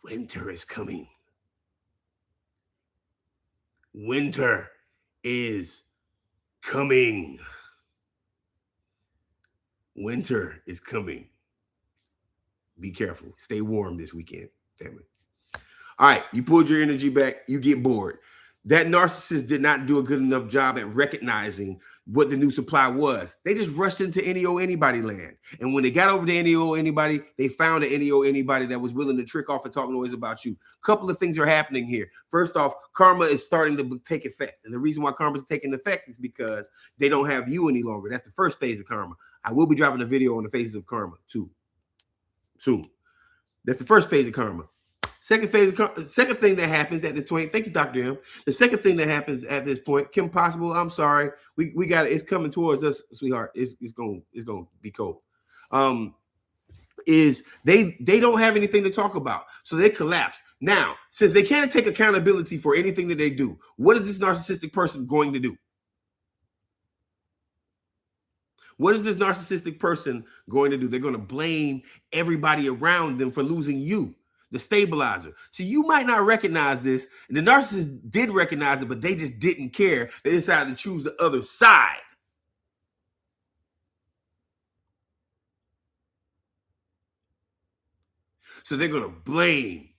Winter is coming. Winter is coming. Winter is coming. Be careful. Stay warm this weekend, family. All right, you pulled your energy back. You get bored. That narcissist did not do a good enough job at recognizing what the new supply was. They just rushed into any old anybody land. And when they got over to any old anybody, they found an any old anybody that was willing to trick off and talk noise about you. A couple of things are happening here. First off, karma is starting to take effect. And the reason why karma is taking effect is because they don't have you any longer. That's the first phase of karma. I will be dropping a video on the phases of karma too soon. That's the first phase of karma. Second thing that happens at this point, thank you, Dr. M. The second thing that happens at this point, Kim Possible, I'm sorry, we got it. It's coming towards us, sweetheart. It's gonna be cold. Is they don't have anything to talk about, so they collapse. Now, since they can't take accountability for anything that they do, what is this narcissistic person going to do? What is this narcissistic person going to do? They're going to blame everybody around them for losing you, the stabilizer. So you might not recognize this. And the narcissist did recognize it, but they just didn't care. They decided to choose the other side. So they're going to blame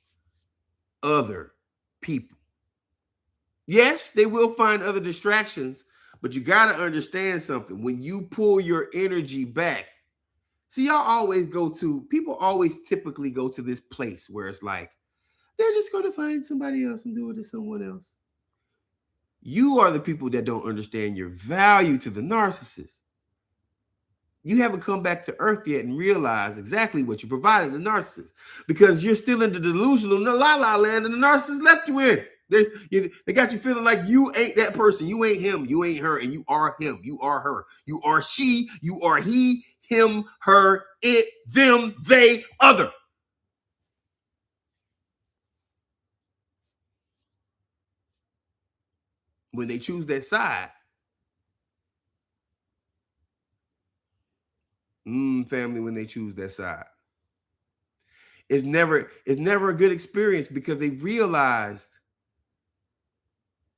other people. Yes, they will find other distractions, but you got to understand something. When you pull your energy back, see, people always typically go to this place where it's like, they're just going to find somebody else and do it to someone else. You are the people that don't understand your value to the narcissist. You haven't come back to earth yet and realized exactly what you provided the narcissist, because you're still in the delusional la la land and the narcissist left you in. They got you feeling like you ain't that person. You ain't him. You ain't her. And you are him. You are her. You are she. You are he, him, her, it, them, they, other. When they choose that side, family, when they choose that side, it's never a good experience because they realized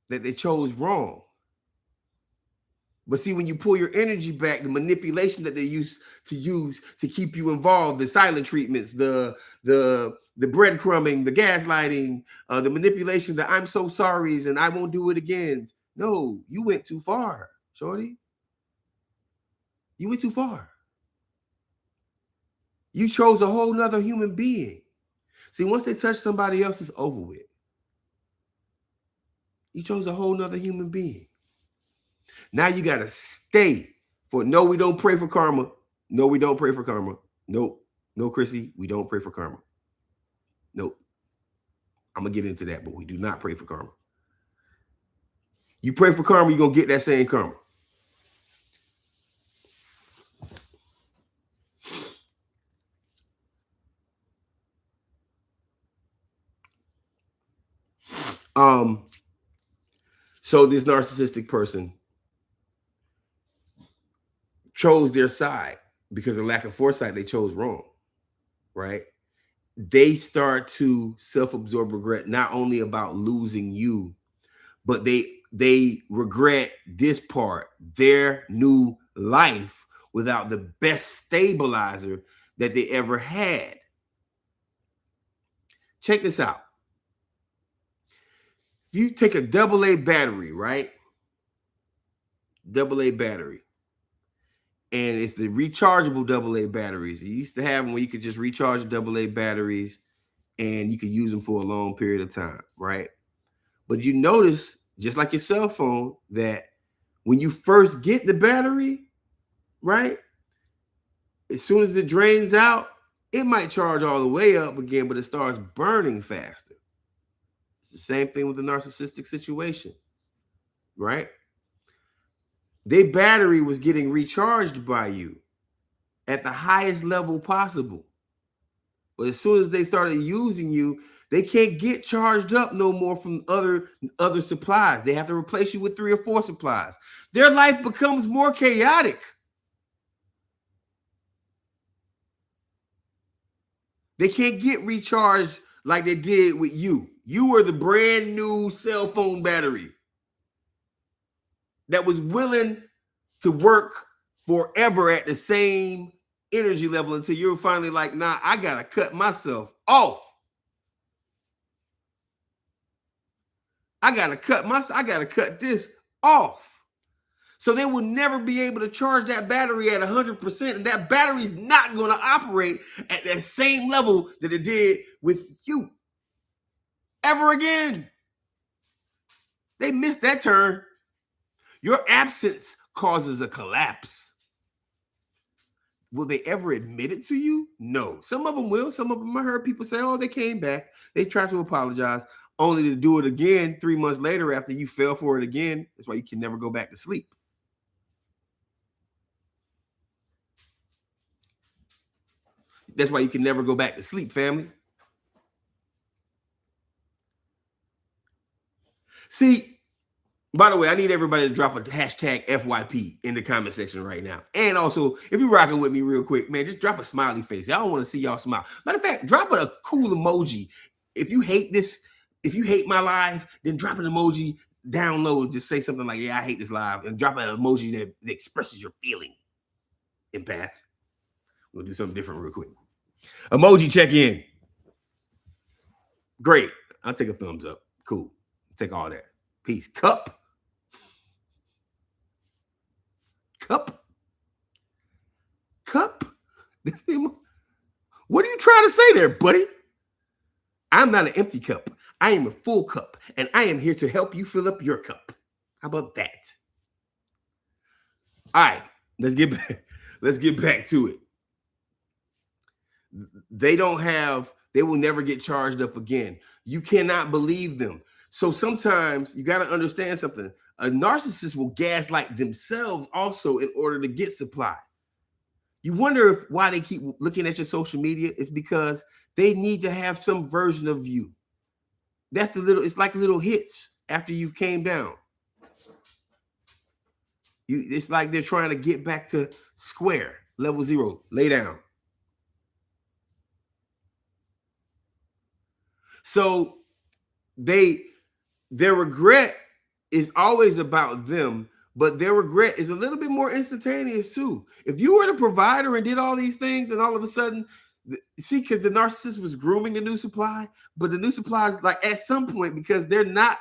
that they chose wrong. But see, when you pull your energy back, the manipulation that they used to use to keep you involved, the silent treatments, the breadcrumbing, the gaslighting, the manipulation, the I'm so sorry's and I won't do it again. No, you went too far, shorty. You went too far. You chose a whole nother human being. See, once they touch somebody else, it's over with. You chose a whole nother human being. Now you got to stay for, no, we don't pray for karma. No, we don't pray for karma. Nope. No, Chrissy, we don't pray for karma. Nope. I'm going to get into that, but we do not pray for karma. You pray for karma, you're going to get that same karma. So this narcissistic person chose their side because of lack of foresight. They chose wrong, right? They start to self-absorb regret, not only about losing you, but they regret this part, their new life, without the best stabilizer that they ever had. Check this out. You take a AA battery, right? AA battery. And it's the rechargeable AA batteries. You used to have them where you could just recharge AA batteries and you could use them for a long period of time, right? But you notice, just like your cell phone, that when you first get the battery, right, as soon as it drains out, it might charge all the way up again, but it starts burning faster. It's the same thing with the narcissistic situation, right? Their battery was getting recharged by you at the highest level possible. But as soon as they started using you, they can't get charged up no more from other supplies. They have to replace you with 3 or 4 supplies. Their life becomes more chaotic. They can't get recharged like they did with you. You were the brand new cell phone battery that was willing to work forever at the same energy level until you're finally like, nah, I gotta cut myself off. I gotta cut this off. So they will never be able to charge that battery at 100%, and that battery's not going to operate at that same level that it did with you ever again. They missed that turn. Your absence causes a collapse. Will they ever admit it to you? No. Some of them will. Some of them, I heard people say, oh, they came back. They tried to apologize, only to do it again 3 months later after you fell for it again. That's why you can never go back to sleep. That's why you can never go back to sleep, family. See, by the way, I need everybody to drop a hashtag FYP in the comment section right now. And also, if you're rocking with me real quick, man, just drop a smiley face. Y'all want to see y'all smile. Matter of fact, drop a cool emoji. If you hate this, if you hate my live, then drop an emoji down low. Just say something like, yeah, I hate this live. And drop an emoji that expresses your feeling. Empath. We'll do something different real quick. Emoji check in. Great. I'll take a thumbs up. Cool. Take all that. Peace. Cup. This thing. What are you trying to say there, buddy? I'm not an empty cup. I am a full cup, and I am here to help you fill up your cup. How about that? All right, let's get back to it. They will never get charged up again. You cannot believe them. So sometimes you got to understand something. A narcissist will gaslight themselves also in order to get supply. You wonder if why they keep looking at your social media. It's because they need to have some version of you. That's the little, it's like little hits after you came down. It's like they're trying to get back to square, level zero, lay down. So their regret is always about them, but their regret is a little bit more instantaneous too. If you were the provider and did all these things, and all of a sudden, see, because the narcissist was grooming the new supply, but the new supply is like at some point, because they're not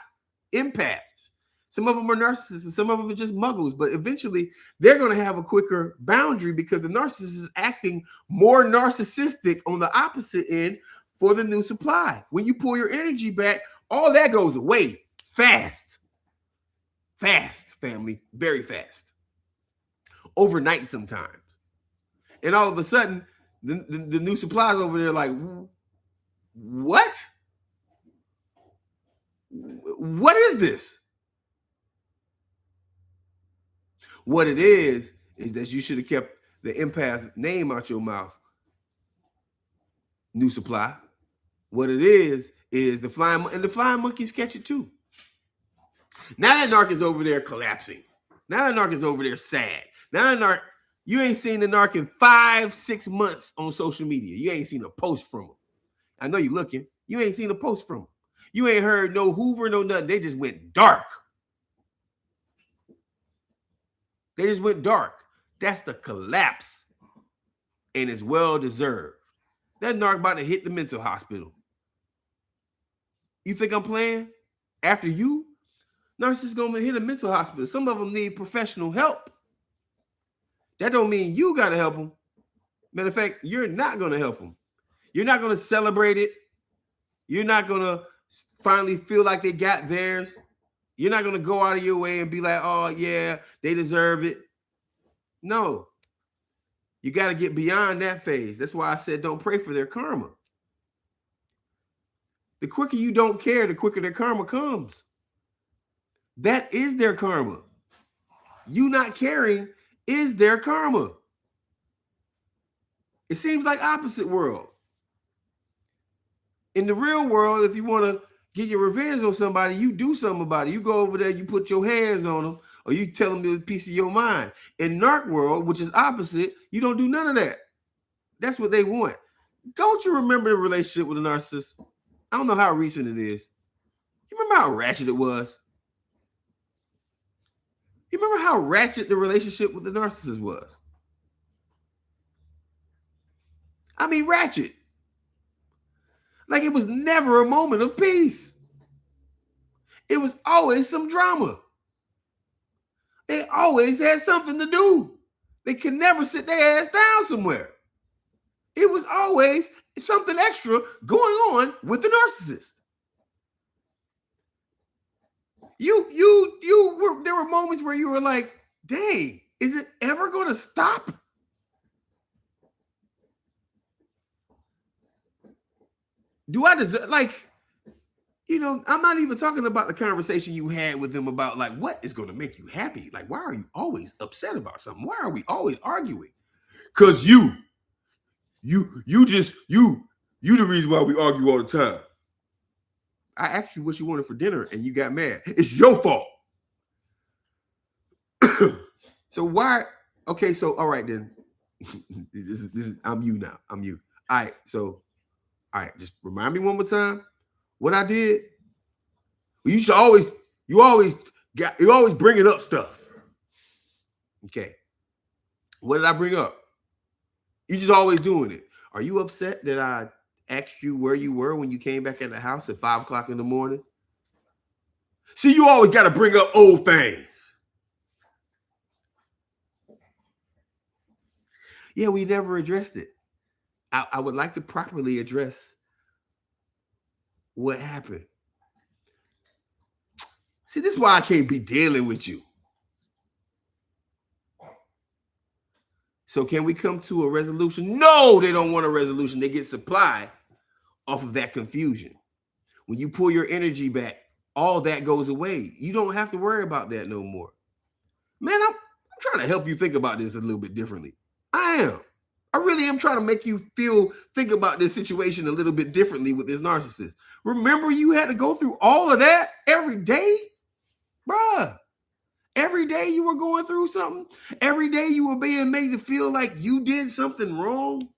empaths. Some of them are narcissists and some of them are just muggles, but eventually they're going to have a quicker boundary because the narcissist is acting more narcissistic on the opposite end for the new supply. When you pull your energy back, all that goes away fast. Fast, family, very fast. Overnight sometimes. And all of a sudden, the new supplies over there like, what? What is this? What it is that you should have kept the empath name out your mouth. New supply. What it is the flying, and the flying monkeys catch it too. Now that narc is over there collapsing. Now that narc is over there sad. Now that narc, you ain't seen the narc in 5-6 months on social media. You ain't seen a post from him. I know you're looking. You ain't seen a post from him. You ain't heard no Hoover, no nothing. They just went dark. They just went dark. That's the collapse. And it's well deserved. That narc about to hit the mental hospital. You think I'm playing? After you, narcissists gonna hit a mental hospital. Some of them need professional help. That don't mean you gotta help them. Matter of fact, you're not gonna help them. You're not gonna celebrate it. You're not gonna finally feel like they got theirs. You're not gonna go out of your way and be like, oh yeah, they deserve it. No. You got to get beyond that phase. That's why I said don't pray for their karma. The quicker you don't care, the quicker their karma comes. That is their karma. You not caring is their karma. It seems like opposite world. In the real world, if you want to get your revenge on somebody, you do something about it. You go over there, you put your hands on them, or you tell them it's a piece of your mind. In narc world, which is opposite, you don't do none of that. That's what they want. Don't you remember the relationship with a narcissist? I don't know how recent it is. You remember how ratchet it was? You remember how ratchet the relationship with the narcissist was? I mean, ratchet. Like it was never a moment of peace. It was always some drama. They always had something to do. They could never sit their ass down somewhere. It was always something extra going on with the narcissist. There were moments where you were like, dang, is it ever going to stop? Do I deserve, like, you know, I'm not even talking about the conversation you had with them about like what is going to make you happy. Like, why are you always upset about something? Why are we always arguing? Because you the reason why we argue all the time. I asked you what you wanted for dinner and you got mad. It's your fault. So why? Okay, so all right then. this is I'm you now. I'm you. All right, so all right, just remind me one more time what I did. You always bringing up stuff. Okay. What did I bring up? You just always doing it. Are you upset that I asked you where you were when you came back at the house at 5 o'clock in the morning? See, you always got to bring up old things. Yeah, we never addressed it. I would like to properly address what happened. See, this is why I can't be dealing with you. So can we come to a resolution? No, they don't want a resolution. They get supply off of that confusion. When you pull your energy back, all that goes away. You don't have to worry about that no more. Man, I'm trying to help you think about this a little bit differently. I am. I really am trying to make you think about this situation a little bit differently with this narcissist. Remember, you had to go through all of that every day? Bruh. Every day you were going through something. Every day you were being made to feel like you did something wrong.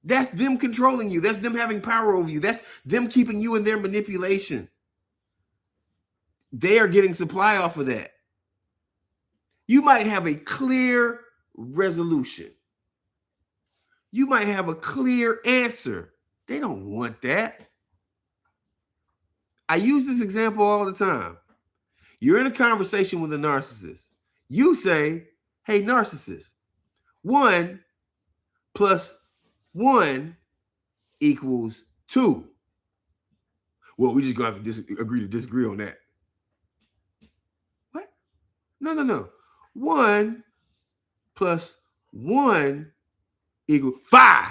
That's them controlling you. That's them having power over you. That's them keeping you in their manipulation. They are getting supply off of that. You might have a clear resolution. You might have a clear answer. They don't want that. I use this example all the time. You're in a conversation with a narcissist. You say, hey, narcissist, 1 plus 1 equals 2. Well, we just gonna have to agree to disagree on that. What? No. 1 plus 1 equals 5.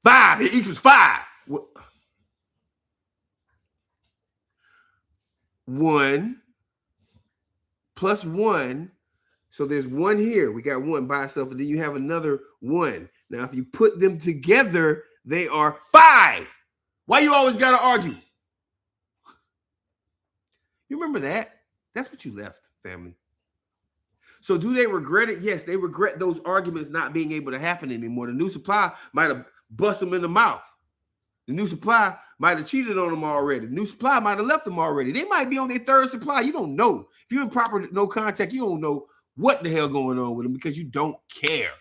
5, it equals 5. What? 1 plus 1. So there's 1 here. We got 1 by itself, and then you have another 1. Now, if you put them together, they are 5. Why you always got to argue? You remember that? That's what you left, family. So do they regret it? Yes, they regret those arguments not being able to happen anymore. The new supply might have bust them in the mouth. The new supply might have cheated on them already. The new supply might have left them already. They might be on their 3rd supply. You don't know. If you're in proper no contact, you don't know what the hell going on with them because you don't care.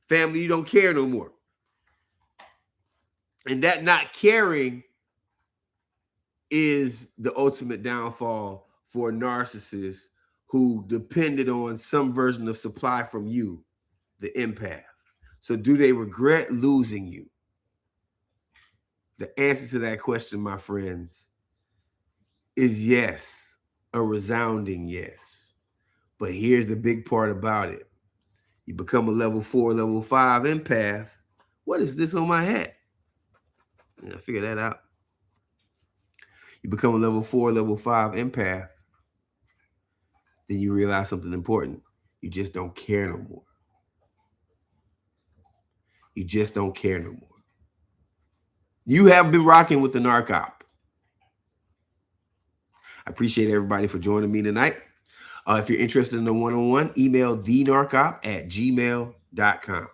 Family, you don't care no more. And that not caring is the ultimate downfall for a narcissist who depended on some version of supply from you, the empath. So do they regret losing you? The answer to that question, my friends, is yes, a resounding yes. But here's the big part about it. You become a level 4, level 5 empath. What is this on my hat? Yeah, figure that out. You become a level 4, level 5 empath. Then you realize something important. You just don't care no more. You just don't care no more. You have been rocking with the Narc Opp. I appreciate everybody for joining me tonight. If you're interested in a one-on-one, email thenarcop@gmail.com.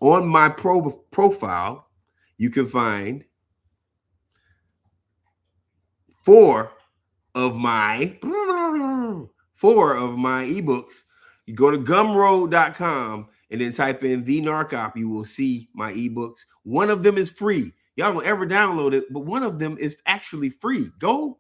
On my profile, you can find 4 of my ebooks. You go to gumroad.com and then type in The Narc Opp. You will see my ebooks. One of them is free. Y'all don't ever download it, but one of them is actually free. Go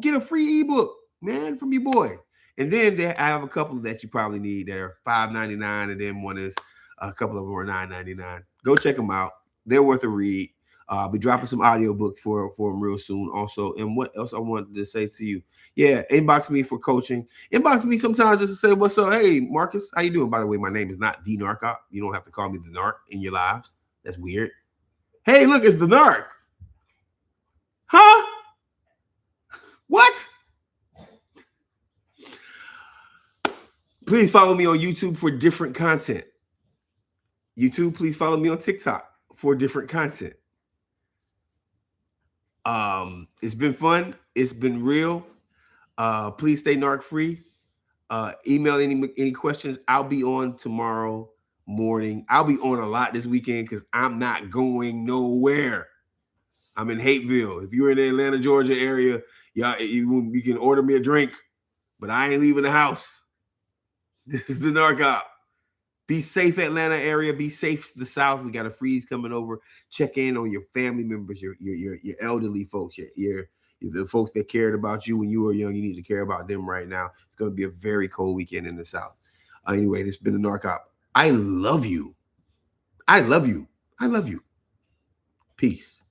get a free ebook, man, from your boy. And then I have a couple that you probably need that are $5.99, and then one is a couple of them are $9.99. Go check them out. They're worth a read. I'll be dropping some audiobooks for them real soon also. And what else I wanted to say to you? Yeah, inbox me for coaching. Inbox me sometimes just to say, what's up? Hey, Marcus, how you doing? By the way, my name is not The Narc Opp. You don't have to call me The Narc in your lives. That's weird. Hey, look, it's The Narc. Huh? What? Please follow me on YouTube for different content. YouTube, please follow me on TikTok for different content. It's been fun. It's been real. Please stay narc free. Email any questions. I'll be on tomorrow morning. I'll be on a lot this weekend because I'm not going nowhere. I'm in Hateville. If you're in the Atlanta, Georgia area, you can order me a drink, but I ain't leaving the house. This is the Narc Opp. Be safe, Atlanta area. Be safe, the South. We got a freeze coming over. Check in on your family members, your elderly folks, the folks that cared about you when you were young. You need to care about them right now. It's going to be a very cold weekend in the South. Anyway, this has been the Narc Opp. I love you. I love you. I love you. Peace.